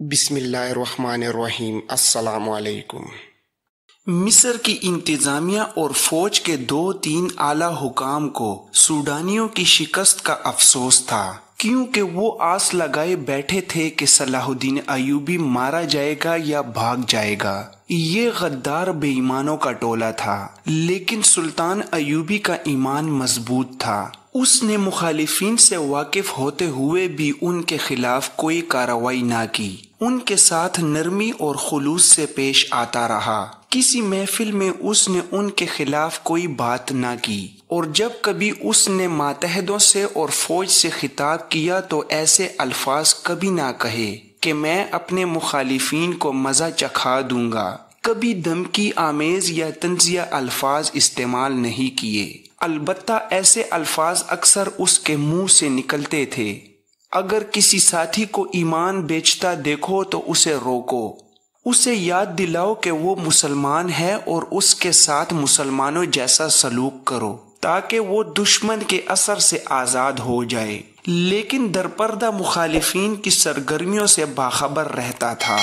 بسم اللہ الرحمن الرحیم۔ السلام علیکم۔ مصر کی انتظامیہ اور فوج کے 2-3 اعلیٰ حکام کو سوڈانیوں کی شکست کا افسوس تھا، کیونکہ وہ آس لگائے بیٹھے تھے کہ صلاح الدین ایوبی مارا جائے گا یا بھاگ جائے گا۔ یہ غدار بے ایمانوں کا ٹولہ تھا، لیکن سلطان ایوبی کا ایمان مضبوط تھا۔ اس نے مخالفین سے واقف ہوتے ہوئے بھی ان کے خلاف کوئی کارروائی نہ کی، ان کے ساتھ نرمی اور خلوص سے پیش آتا رہا۔ کسی محفل میں اس نے ان کے خلاف کوئی بات نہ کی، اور جب کبھی اس نے ماتحدوں سے اور فوج سے خطاب کیا تو ایسے الفاظ کبھی نہ کہے کہ میں اپنے مخالفین کو مزہ چکھا دوں گا۔ کبھی دھمکی آمیز یا طنزیہ الفاظ استعمال نہیں کیے، البتہ ایسے الفاظ اکثر اس کے منہ سے نکلتے تھے: اگر کسی ساتھی کو ایمان بیچتا دیکھو تو اسے روکو، اسے یاد دلاؤ کہ وہ مسلمان ہے اور اس کے ساتھ مسلمانوں جیسا سلوک کرو تاکہ وہ دشمن کے اثر سے آزاد ہو جائے۔ لیکن درپردہ مخالفین کی سرگرمیوں سے باخبر رہتا تھا۔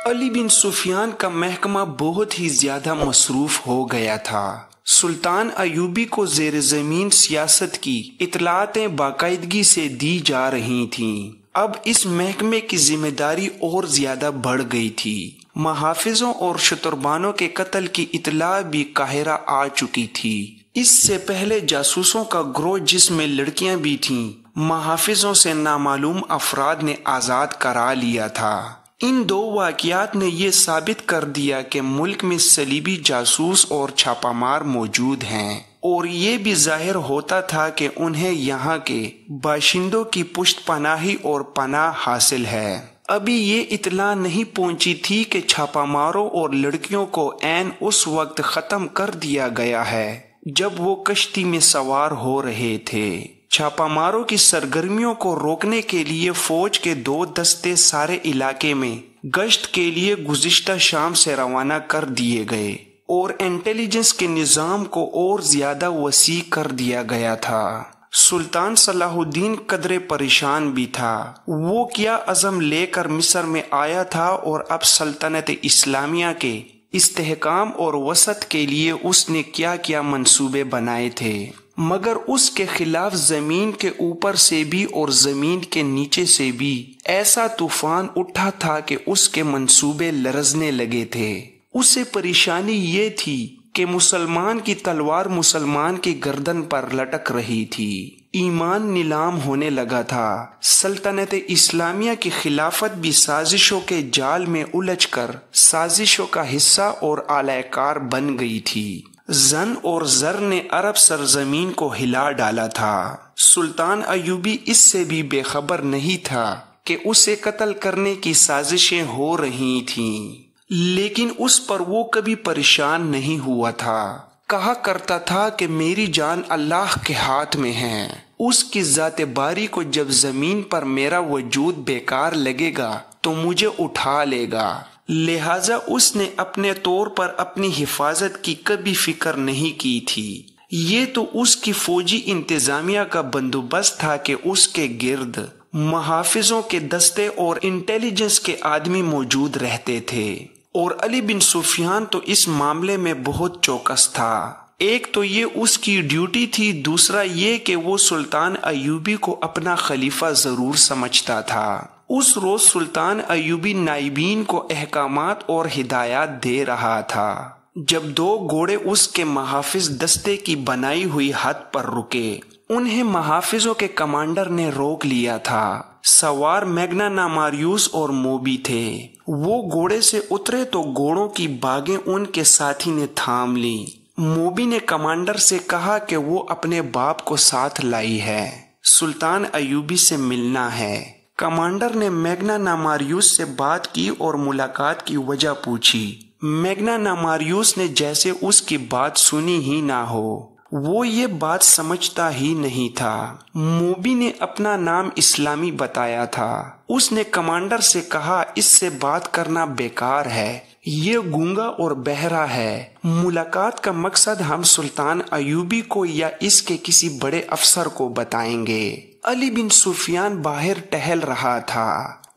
علی بن سفیان کا محکمہ بہت ہی زیادہ مصروف ہو گیا تھا۔ سلطان ایوبی کو زیر زمین سیاست کی اطلاعاتیں باقاعدگی سے دی جا رہی تھیں۔ اب اس محکمے کی ذمہ داری اور زیادہ بڑھ گئی تھی۔ محافظوں اور شتربانوں کے قتل کی اطلاع بھی قاہرہ آ چکی تھی۔ اس سے پہلے جاسوسوں کا گروہ جس میں لڑکیاں بھی تھیں، محافظوں سے نامعلوم افراد نے آزاد کرا لیا تھا۔ ان 2 واقعات نے یہ ثابت کر دیا کہ ملک میں صلیبی جاسوس اور چھاپہ مار موجود ہیں، اور یہ بھی ظاہر ہوتا تھا کہ انہیں یہاں کے باشندوں کی پشت پناہی اور پناہ حاصل ہے۔ ابھی یہ اطلاع نہیں پہنچی تھی کہ چھاپہ ماروں اور لڑکیوں کو عین اس وقت ختم کر دیا گیا ہے جب وہ کشتی میں سوار ہو رہے تھے۔ چھاپہ ماروں کی سرگرمیوں کو روکنے کے لیے فوج کے 2 دستے سارے علاقے میں گشت کے لیے گزشتہ شام سے روانہ کر دیے گئے، اور انٹیلیجنس کے نظام کو اور زیادہ وسیع کر دیا گیا تھا۔ سلطان صلاح الدین قدرے پریشان بھی تھا۔ وہ کیا عزم لے کر مصر میں آیا تھا، اور اب سلطنت اسلامیہ کے استحکام اور وسعت کے لیے اس نے کیا کیا منصوبے بنائے تھے، مگر اس کے خلاف زمین کے اوپر سے بھی اور زمین کے نیچے سے بھی ایسا طوفان اٹھا تھا کہ اس کے منصوبے لرزنے لگے تھے۔ اسے پریشانی یہ تھی کہ مسلمان کی تلوار مسلمان کی گردن پر لٹک رہی تھی، ایمان نیلام ہونے لگا تھا۔ سلطنت اسلامیہ کی خلافت بھی سازشوں کے جال میں الجھ کر سازشوں کا حصہ اور اعلی کار بن گئی تھی۔ زن اور زر نے عرب سرزمین کو ہلا ڈالا تھا۔ سلطان ایوبی اس سے بھی بے خبر نہیں تھا کہ اسے قتل کرنے کی سازشیں ہو رہی تھیں، لیکن اس پر وہ کبھی پریشان نہیں ہوا تھا۔ کہا کرتا تھا کہ میری جان اللہ کے ہاتھ میں ہے، اس کی ذات باری کو جب زمین پر میرا وجود بیکار لگے گا تو مجھے اٹھا لے گا، لہٰذا اس نے اپنے طور پر اپنی حفاظت کی کبھی فکر نہیں کی تھی۔ یہ تو اس کی فوجی انتظامیہ کا بندوبست تھا کہ اس کے گرد محافظوں کے دستے اور انٹیلیجنس کے آدمی موجود رہتے تھے، اور علی بن سفیان تو اس معاملے میں بہت چوکس تھا۔ ایک تو یہ اس کی ڈیوٹی تھی، دوسرا یہ کہ وہ سلطان ایوبی کو اپنا خلیفہ ضرور سمجھتا تھا۔ اس روز سلطان ایوبی نائبین کو احکامات اور ہدایات دے رہا تھا جب 2 گھوڑے اس کے محافظ دستے کی بنائی ہوئی حد پر رکے۔ انہیں محافظوں کے کمانڈر نے روک لیا تھا۔ سوار میگنا ناماریوس اور موبی تھے۔ وہ گھوڑے سے اترے تو گھوڑوں کی باگیں ان کے ساتھی نے تھام لیں۔ موبی نے کمانڈر سے کہا کہ وہ اپنے باپ کو ساتھ لائی ہے، سلطان ایوبی سے ملنا ہے۔ کمانڈر نے میگنا ناماریوس سے بات کی اور ملاقات کی وجہ پوچھی۔ میگنا ناماریوس نے جیسے اس کی بات سنی ہی نہ ہو، وہ یہ بات سمجھتا ہی نہیں تھا۔ موبی نے اپنا نام اسلامی بتایا تھا۔ اس نے کمانڈر سے کہا اس سے بات کرنا بیکار ہے، یہ گونگا اور بہرا ہے۔ ملاقات کا مقصد ہم سلطان ایوبی کو یا اس کے کسی بڑے افسر کو بتائیں گے۔ علی بن سفیان باہر ٹہل رہا تھا۔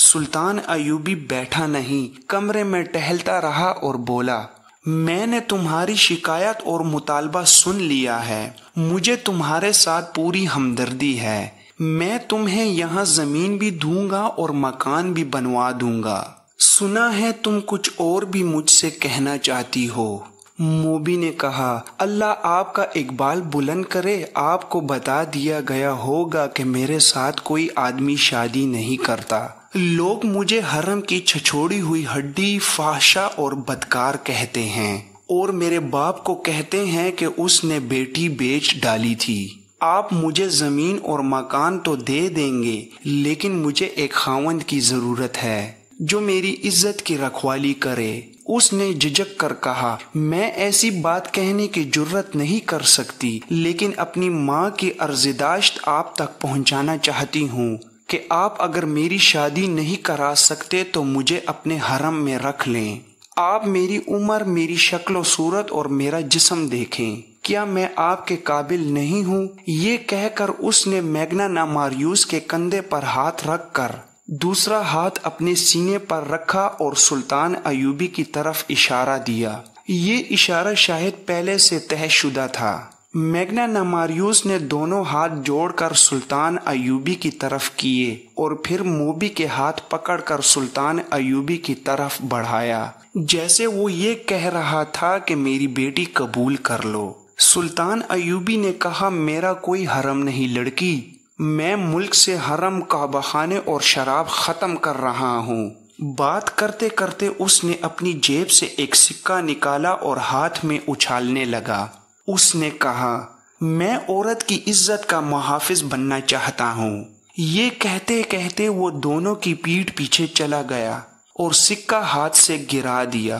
سلطان ایوبی بیٹھا نہیں، کمرے میں ٹہلتا رہا اور بولا، میں نے تمہاری شکایت اور مطالبہ سن لیا ہے، مجھے تمہارے ساتھ پوری ہمدردی ہے، میں تمہیں یہاں زمین بھی دوں گا اور مکان بھی بنوا دوں گا، سنا ہے تم کچھ اور بھی مجھ سے کہنا چاہتی ہو۔ موبی نے کہا، اللہ آپ کا اقبال بلند کرے، آپ کو بتا دیا گیا ہوگا کہ میرے ساتھ کوئی آدمی شادی نہیں کرتا، لوگ مجھے حرم کی چھچوڑی ہوئی ہڈی، فحشا اور بدکار کہتے ہیں، اور میرے باپ کو کہتے ہیں کہ اس نے بیٹی بیچ ڈالی تھی۔ آپ مجھے زمین اور مکان تو دے دیں گے، لیکن مجھے ایک خاوند کی ضرورت ہے جو میری عزت کی رکھوالی کرے۔ اس نے جھجک کر کہا، میں ایسی بات کہنے کی جرت نہیں کر سکتی، لیکن اپنی ماں کی عرضداشت آپ تک پہنچانا چاہتی ہوں کہ آپ اگر میری شادی نہیں کرا سکتے تو مجھے اپنے حرم میں رکھ لیں۔ آپ میری عمر، میری شکل و صورت اور میرا جسم دیکھیں، کیا میں آپ کے قابل نہیں ہوں؟ یہ کہہ کر اس نے میگنا ناماریوس کے کندھے پر ہاتھ رکھ کر دوسرا ہاتھ اپنے سینے پر رکھا اور سلطان ایوبی کی طرف اشارہ دیا۔ یہ اشارہ شاید پہلے سے طے شدہ تھا۔ میگنا ناماریوس نے دونوں ہاتھ جوڑ کر سلطان ایوبی کی طرف کیے اور پھر موبی کے ہاتھ پکڑ کر سلطان ایوبی کی طرف بڑھایا، جیسے وہ یہ کہہ رہا تھا کہ میری بیٹی قبول کر لو۔ سلطان ایوبی نے کہا، میرا کوئی حرم نہیں لڑکی، میں ملک سے حرم، کعبہ خانے اور شراب ختم کر رہا ہوں۔ بات کرتے کرتے اس نے اپنی جیب سے ایک سکہ نکالا اور ہاتھ میں اچھالنے لگا۔ اس نے کہا، میں عورت کی عزت کا محافظ بننا چاہتا ہوں۔ یہ کہتے کہتے وہ دونوں کی پیٹھ پیچھے چلا گیا اور سکہ ہاتھ سے گرا دیا۔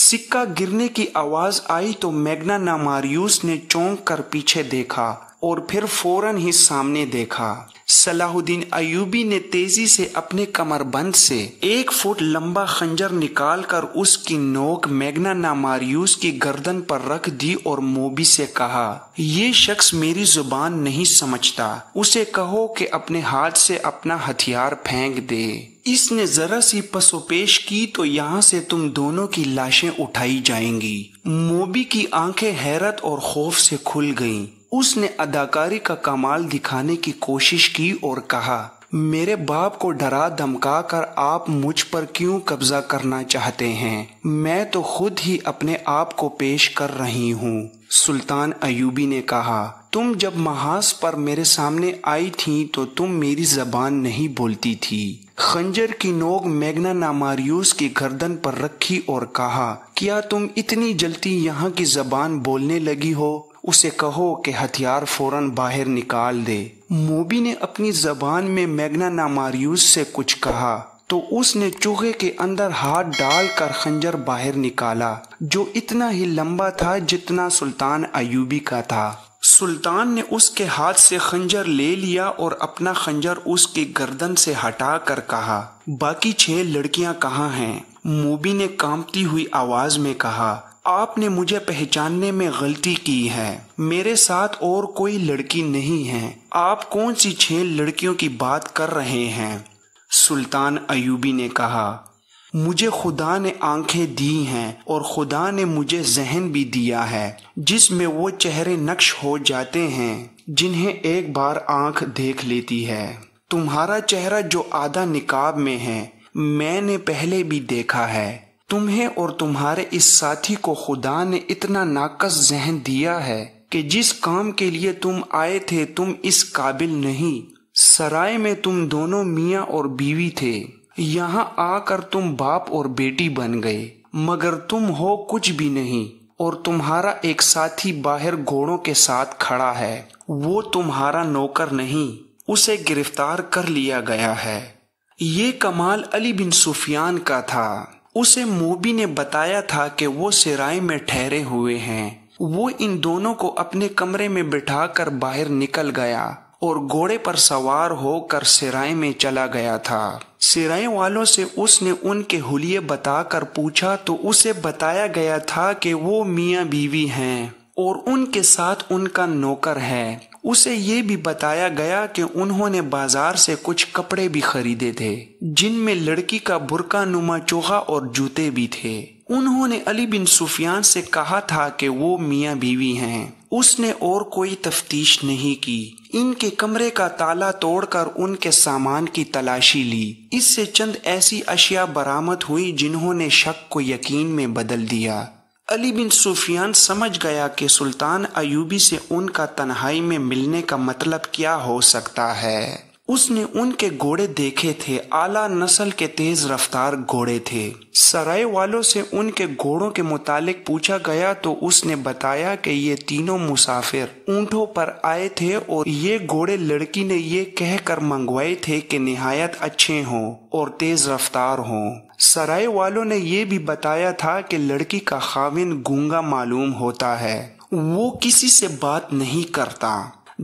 سکہ گرنے کی آواز آئی تو میگنا ناماریوس نے چونک کر پیچھے دیکھا اور پھر فوراً ہی سامنے دیکھا۔ صلاح الدین ایوبی نے تیزی سے اپنے کمر بند سے 1 فٹ لمبا خنجر نکال کر اس کی نوک میگنا ناماریوس کی گردن پر رکھ دی اور موبی سے کہا، یہ شخص میری زبان نہیں سمجھتا، اسے کہو کہ اپنے ہاتھ سے اپنا ہتھیار پھینک دے۔ اس نے ذرا سی پس و پیش کی تو یہاں سے تم دونوں کی لاشیں اٹھائی جائیں گی۔ موبی کی آنکھیں حیرت اور خوف سے کھل گئیں۔ اس نے اداکاری کا کمال دکھانے کی کوشش کی اور کہا، میرے باپ کو ڈرا دھمکا کر آپ مجھ پر کیوں قبضہ کرنا چاہتے ہیں؟ میں تو خود ہی اپنے آپ کو پیش کر رہی ہوں۔ سلطان ایوبی نے کہا، تم جب محاذ پر میرے سامنے آئی تھی تو تم میری زبان نہیں بولتی تھی۔ خنجر کی نوک میگنا ناماریوس کی گردن پر رکھی اور کہا، کیا تم اتنی جلدی یہاں کی زبان بولنے لگی ہو؟ اسے کہو کہ ہتھیار فوراً باہر نکال دے۔ موبی نے اپنی زبان میں میگنا ناماریوس سے کچھ کہا تو اس نے چوغے کے اندر ہاتھ ڈال کر خنجر باہر نکالا، جو اتنا ہی لمبا تھا جتنا سلطان ایوبی کا تھا۔ سلطان نے اس کے ہاتھ سے خنجر لے لیا اور اپنا خنجر اس کی گردن سے ہٹا کر کہا، باقی 6 لڑکیاں کہاں ہیں؟ موبی نے کانپتی ہوئی آواز میں کہا، آپ نے مجھے پہچاننے میں غلطی کی ہے، میرے ساتھ اور کوئی لڑکی نہیں ہے، آپ کون سی 6 لڑکیوں کی بات کر رہے ہیں؟ سلطان ایوبی نے کہا، مجھے خدا نے آنکھیں دی ہیں اور خدا نے مجھے ذہن بھی دیا ہے جس میں وہ چہرے نقش ہو جاتے ہیں جنہیں ایک بار آنکھ دیکھ لیتی ہے۔ تمہارا چہرہ جو آدھا نقاب میں ہے میں نے پہلے بھی دیکھا ہے۔ تمہیں اور تمہارے اس ساتھی کو خدا نے اتنا ناقص ذہن دیا ہے کہ جس کام کے لیے تم آئے تھے تم اس قابل نہیں۔ سرائے میں تم دونوں میاں اور بیوی تھے، یہاں آ کر تم باپ اور بیٹی بن گئے، مگر تم ہو کچھ بھی نہیں، اور تمہارا ایک ساتھی باہر گھوڑوں کے ساتھ کھڑا ہے، وہ تمہارا نوکر نہیں، اسے گرفتار کر لیا گیا ہے۔ یہ کمال علی بن سفیان کا تھا۔ اسے موبی نے بتایا تھا کہ وہ سرائے میں ٹھہرے ہوئے ہیں۔ وہ ان دونوں کو اپنے کمرے میں بٹھا کر باہر نکل گیا اور گھوڑے پر سوار ہو کر سرائے میں چلا گیا تھا۔ سرائے والوں سے اس نے ان کے حلیے بتا کر پوچھا تو اسے بتایا گیا تھا کہ وہ میاں بیوی ہیں اور ان کے ساتھ ان کا نوکر ہے۔ اسے یہ بھی بتایا گیا کہ انہوں نے بازار سے کچھ کپڑے بھی خریدے تھے جن میں لڑکی کا برقع نما چوغا اور جوتے بھی تھے۔ انہوں نے علی بن سفیان سے کہا تھا کہ وہ میاں بیوی ہیں۔ اس نے اور کوئی تفتیش نہیں کی۔ ان کے کمرے کا تالا توڑ کر ان کے سامان کی تلاشی لی۔ اس سے چند ایسی اشیاء برآمد ہوئی جنہوں نے شک کو یقین میں بدل دیا۔ علی بن سفیان سمجھ گیا کہ سلطان ایوبی سے ان کا تنہائی میں ملنے کا مطلب کیا ہو سکتا ہے۔ اس نے ان کے گھوڑے دیکھے تھے، اعلیٰ نسل کے تیز رفتار گھوڑے تھے۔ سرائے والوں سے ان کے گھوڑوں کے متعلق پوچھا گیا تو اس نے بتایا کہ یہ تینوں مسافر اونٹوں پر آئے تھے اور یہ گھوڑے لڑکی نے یہ کہہ کر منگوائے تھے کہ نہایت اچھے ہوں اور تیز رفتار ہوں۔ سرائے والوں نے یہ بھی بتایا تھا کہ لڑکی کا خاوند گونگا معلوم ہوتا ہے، وہ کسی سے بات نہیں کرتا۔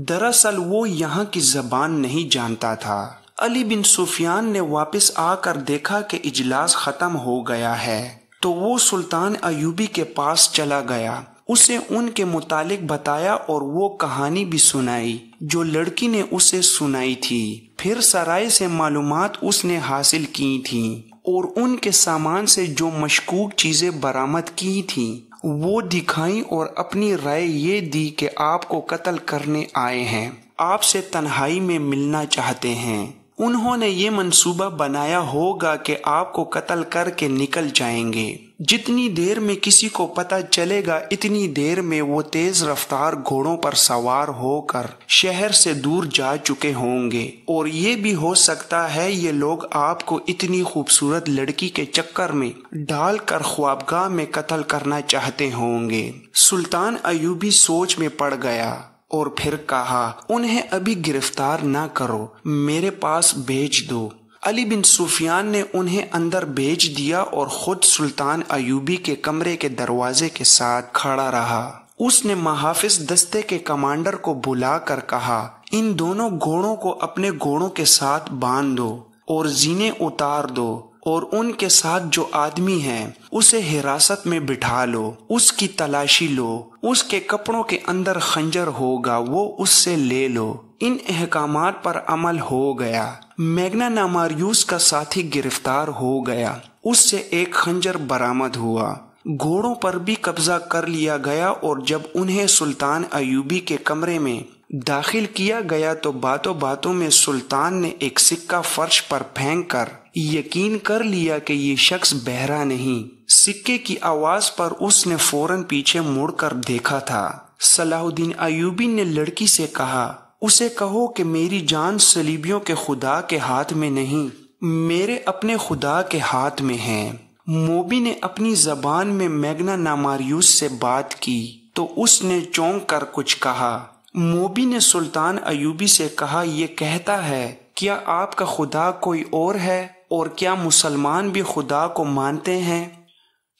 دراصل وہ یہاں کی زبان نہیں جانتا تھا۔ علی بن سفیان نے واپس آ کر دیکھا کہ اجلاس ختم ہو گیا ہے تو وہ سلطان ایوبی کے پاس چلا گیا، اسے ان کے متعلق بتایا اور وہ کہانی بھی سنائی جو لڑکی نے اسے سنائی تھی۔ پھر سرائے سے معلومات اس نے حاصل کی تھیں اور ان کے سامان سے جو مشکوک چیزیں برآمد کی تھیں وہ دکھائیں اور اپنی رائے یہ دی کہ آپ کو قتل کرنے آئے ہیں، آپ سے تنہائی میں ملنا چاہتے ہیں۔ انہوں نے یہ منصوبہ بنایا ہوگا کہ آپ کو قتل کر کے نکل جائیں گے۔ جتنی دیر میں کسی کو پتہ چلے گا اتنی دیر میں وہ تیز رفتار گھوڑوں پر سوار ہو کر شہر سے دور جا چکے ہوں گے، اور یہ بھی ہو سکتا ہے یہ لوگ آپ کو اتنی خوبصورت لڑکی کے چکر میں ڈال کر خوابگاہ میں قتل کرنا چاہتے ہوں گے۔ سلطان ایوبی سوچ میں پڑ گیا اور پھر کہا، انہیں ابھی گرفتار نہ کرو، میرے پاس بھیج دو۔ علی بن سفیان نے انہیں اندر بھیج دیا اور خود سلطان ایوبی کے کمرے کے دروازے کے ساتھ کھڑا رہا۔ اس نے محافظ دستے کے کمانڈر کو بلا کر کہا، ان دونوں گھوڑوں کو اپنے گھوڑوں کے ساتھ باندھ دو اور زینے اتار دو، اور ان کے ساتھ جو آدمی ہے اسے حراست میں بٹھا لو، اس کی تلاشی لو، اس کے کپڑوں کے اندر خنجر ہوگا وہ اس سے لے لو۔ ان احکامات پر عمل ہو گیا۔ میگنا ناماریوس کا ساتھی گرفتار ہو گیا، اس سے ایک خنجر برآمد ہوا۔ گھوڑوں پر بھی قبضہ کر لیا گیا اور جب انہیں سلطان ایوبی کے کمرے میں داخل کیا گیا تو باتوں باتوں میں سلطان نے ایک سکہ فرش پر پھینک کر یقین کر لیا کہ یہ شخص بہرا نہیں۔ سکے کی آواز پر اس نے فوراً پیچھے مڑ کر دیکھا تھا۔ صلاح الدین ایوبی نے لڑکی سے کہا، اسے کہو کہ میری جان صلیبیوں کے خدا کے ہاتھ میں نہیں، میرے اپنے خدا کے ہاتھ میں ہے۔ موبی نے اپنی زبان میں میگنا ناماریوس سے بات کی تو اس نے چونک کر کچھ کہا۔ موبی نے سلطان ایوبی سے کہا، یہ کہتا ہے کیا آپ کا خدا کوئی اور ہے اور کیا مسلمان بھی خدا کو مانتے ہیں؟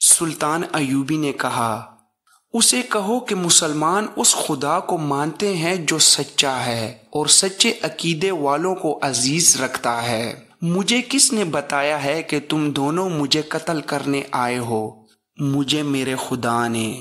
سلطان ایوبی نے کہا، اسے کہو کہ مسلمان اس خدا کو مانتے ہیں جو سچا ہے اور سچے عقیدے والوں کو عزیز رکھتا ہے۔ مجھے کس نے بتایا ہے کہ تم دونوں مجھے قتل کرنے آئے ہو؟ مجھے میرے خدا نے۔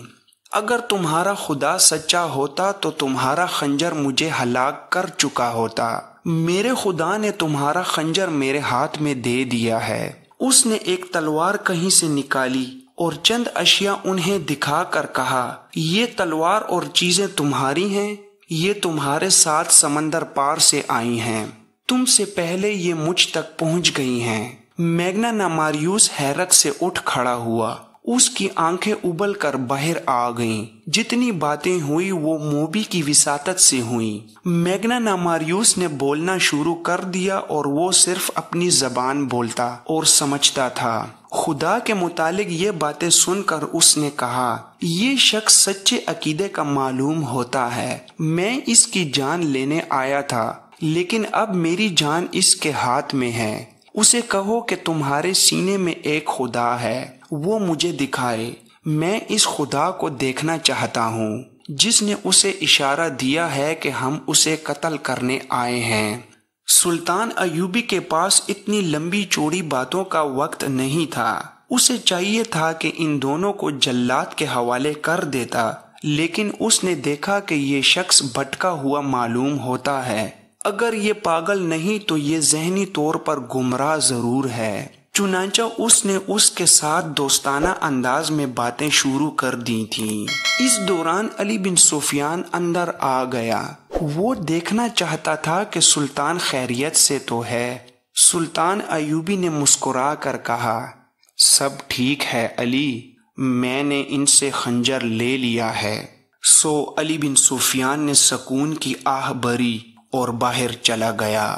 اگر تمہارا خدا سچا ہوتا تو تمہارا خنجر مجھے ہلاک کر چکا ہوتا۔ میرے خدا نے تمہارا خنجر میرے ہاتھ میں دے دیا ہے۔ اس نے ایک تلوار کہیں سے نکالی اور چند اشیاء انہیں دکھا کر کہا، یہ تلوار اور چیزیں تمہاری ہیں، یہ تمہارے ساتھ سمندر پار سے آئی ہیں، تم سے پہلے یہ مجھ تک پہنچ گئی ہیں۔ میگنا ناماریوس حیرت سے اٹھ کھڑا ہوا، اس کی آنکھیں ابل کر باہر آ گئیں۔ جتنی باتیں ہوئی وہ موبی کی وساطت سے ہوئیں۔ میگنا ناماریوس نے بولنا شروع کر دیا اور وہ صرف اپنی زبان بولتا اور سمجھتا تھا۔ خدا کے متعلق یہ باتیں سن کر اس نے کہا، یہ شخص سچے عقیدے کا معلوم ہوتا ہے، میں اس کی جان لینے آیا تھا لیکن اب میری جان اس کے ہاتھ میں ہے۔ اسے کہو کہ تمہارے سینے میں ایک خدا ہے، وہ مجھے دکھائے، میں اس خدا کو دیکھنا چاہتا ہوں جس نے اسے اشارہ دیا ہے کہ ہم اسے قتل کرنے آئے ہیں۔ سلطان ایوبی کے پاس اتنی لمبی چوڑی باتوں کا وقت نہیں تھا، اسے چاہیے تھا کہ ان دونوں کو جلاد کے حوالے کر دیتا، لیکن اس نے دیکھا کہ یہ شخص بھٹکا ہوا معلوم ہوتا ہے، اگر یہ پاگل نہیں تو یہ ذہنی طور پر گمراہ ضرور ہے۔ چنانچہ اس نے اس کے ساتھ دوستانہ انداز میں باتیں شروع کر دی تھیں۔ اس دوران علی بن سفیان اندر آ گیا۔ وہ دیکھنا چاہتا تھا کہ سلطان خیریت سے تو ہے۔ سلطان ایوبی نے مسکرا کر کہا، سب ٹھیک ہے علی، میں نے ان سے خنجر لے لیا ہے۔ سو علی بن سفیان نے سکون کی آہ بھری اور باہر چلا گیا۔